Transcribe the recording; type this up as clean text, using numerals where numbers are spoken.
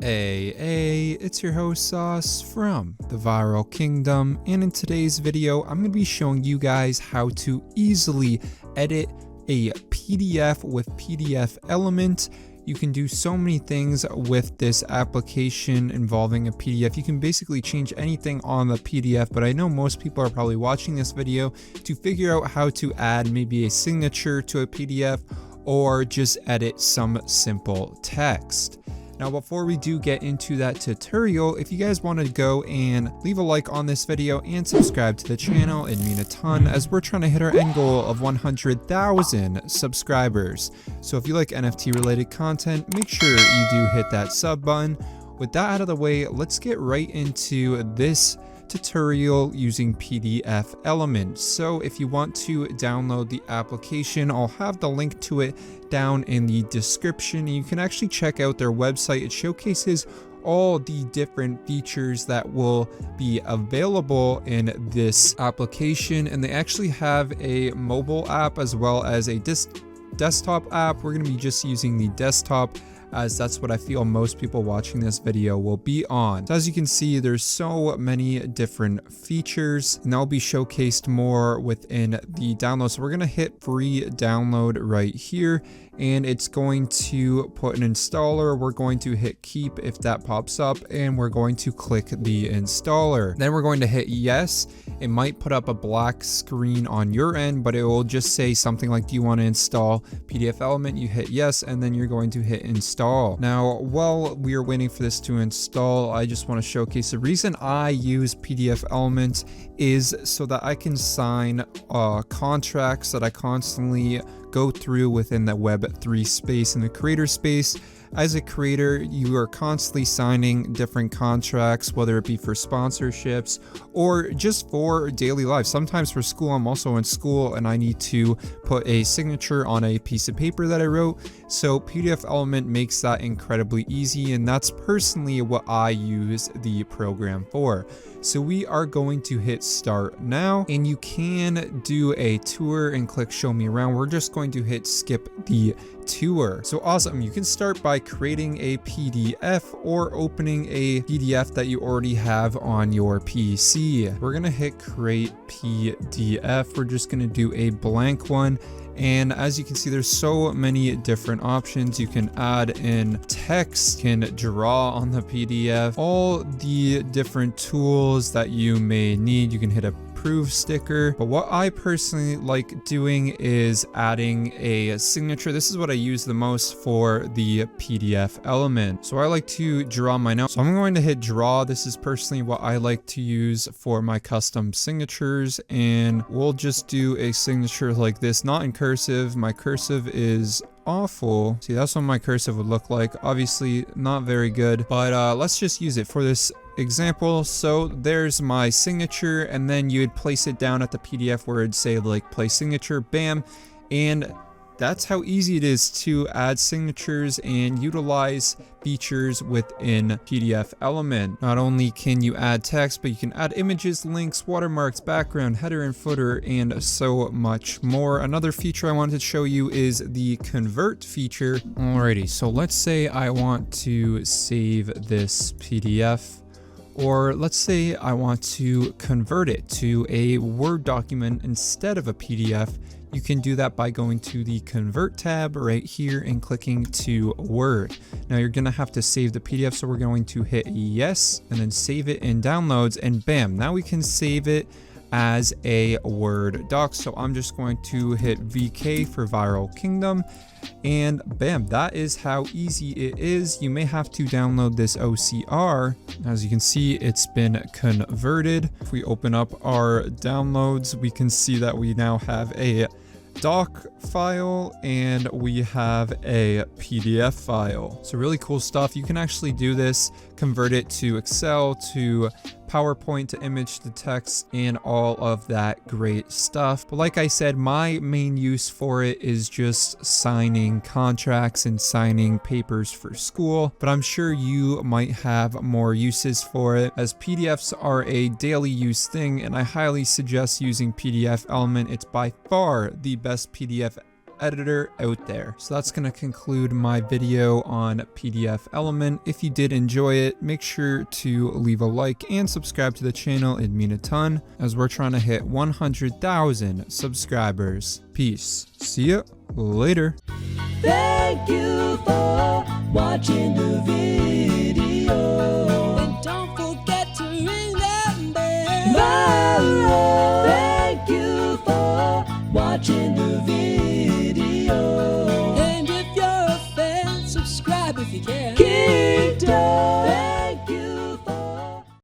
Hey, it's your host Sauce from the Viral Kingdom, and in today's video I'm going to be showing you guys how to easily edit a PDF with PDFElement. You can do so many things with this application involving a PDF. You can basically change anything on the PDF, but I know most people are probably watching this video to figure out how to add maybe a signature to a PDF or just edit some simple text. Now, before we do get into that tutorial, if you guys want to go and leave a like on this video and subscribe to the channel, it'd mean a ton as we're trying to hit our end goal of 100,000 subscribers. So if you like NFT related content, make sure you do hit that sub button. With that out of the way, let's get right into this tutorial using PDFElement. So if you want to download the application, I'll have the link to it down in the description. You can actually check out their website. It showcases all the different features that will be available in this application, and they actually have a mobile app as well as a desktop app. We're going to be just using the desktop, as that's what I feel most people watching this video will be on. So as you can see, there's so many different features, and that'll be showcased more within the download. So we're gonna hit free download right here, and it's going to put an installer. We're going to hit keep if that pops up, and we're going to click the installer. Then we're going to hit yes. It might put up a black screen on your end, but it will just say something like, do you want to install PDFElement? You hit yes, and then you're going to hit install. Now, while we are waiting for this to install, I just want to showcase the reason I use PDFElement is so that I can sign contracts that I constantly go through within the Web3 space and the creator space. As a creator, you are constantly signing different contracts, whether it be for sponsorships or just for daily life. Sometimes for school, I'm also in school and I need to put a signature on a piece of paper that I wrote. So PDFElement makes that incredibly easy, and that's personally what I use the program for. So we are going to hit start now, and you can do a tour and click show me around. We're just going to hit skip the tour. So awesome. You can start by creating a PDF or opening a PDF that you already have on your PC. We're going to hit create PDF. We're just going to do a blank one. And as you can see, there's so many different options. You can add in text, can draw on the PDF, all the different tools that you may need. You can hit a approve sticker, but what I personally like doing is adding a signature. This is what I use the most for the PDFElement. So I like to draw my notes. So I'm going to hit draw. This is personally what I like to use for my custom signatures, and we'll just do a signature like this, not in cursive. My cursive is awful. See, that's what my cursive would look like. Obviously not very good, but let's just use it for this example. So there's my signature, and then you would place it down at the PDF where it'd say like place signature, bam. And that's how easy it is to add signatures and utilize features within PDFElement. Not only can you add text, but you can add images, links, watermarks, background, header and footer, and so much more. Another feature I wanted to show you is the convert feature. Alrighty, so let's say I want to save this PDF, or let's say I want to convert it to a Word document instead of a PDF. You can do that by going to the convert tab right here and clicking to Word. Now you're gonna have to save the PDF, so we're going to hit yes and then save it in downloads, and bam, now we can save it as a Word doc. So I'm just going to hit VK for Viral Kingdom, and bam, that is how easy it is. You may have to download this OCR. As you can see, it's been converted. If we open up our downloads, we can see that we now have a doc file and we have a PDF file. So really cool stuff. You can actually do this, convert it to Excel, to PowerPoint, to image, to text, and all of that great stuff. But like I said, my main use for it is just signing contracts and signing papers for school, but I'm sure you might have more uses for it, as PDFs are a daily use thing, and I highly suggest using PDFElement. It's by far the best PDF editor out there. So that's going to conclude my video on PDFElement. If you did enjoy it, make sure to leave a like and subscribe to the channel. It'd mean a ton, as we're trying to hit 100,000 subscribers. Peace. See ya later. Thank you for watching the video.